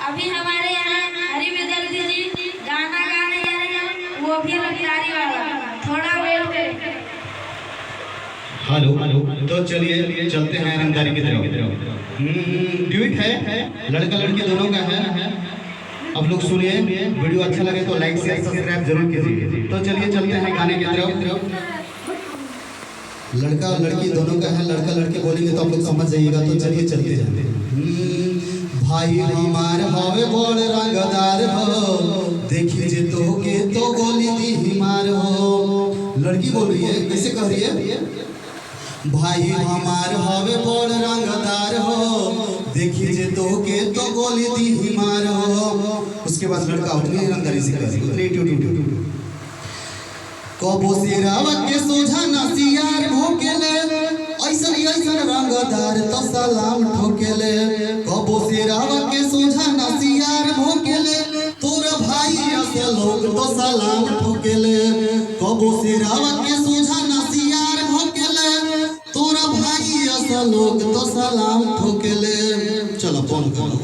अभी हमारे यहाँ हरी विद्यार्थी जी गाना गाने जा रहे हैं, वो भी लखदारी वाला, थोड़ा वेट करें। हेलो, तो चलिए चलते हैं रंगदारी की तरफ। ड्यूट है, लड़का लड़की दोनों का है। आप लोग सुनिए, वीडियो अच्छा लगे तो लाइक शेयर सब्सक्राइब जरूर कीजिए। तो चलिए चलते हैं गाने की तरफ। लड़का और लड़की दोनों का है, लड़का लड़की बोलेंगे तो आप लोग समझ जाइएगा। तो चलिए चलते हैं। भाई हमार हवे बड़ रंगदार हो, देखी जे तो के तो गोली दी हिमार हो। लड़की बोल रही है, कैसे कह रही है? भाई हमार हवे बड़ रंगदार हो, देखी जे तो के तो गोली दी हिमार हो। उसके बाद लड़का उतनी रंगदारी से कर कबो सिरावा के सोझा नसियार भोकेले, ऐसन ऐसन रंगदार तो सलाम ठोकेले। कबो सिरावा के सोझा नसियार भोकेले, तोरा भाई ऐसे लोग तो सलाम ठोकेले। कबो सिरावा के सोझा नसियार भोकेले, तोरा भाई ऐसे लोग तो सलाम ठोकेले। चलो फोन करो।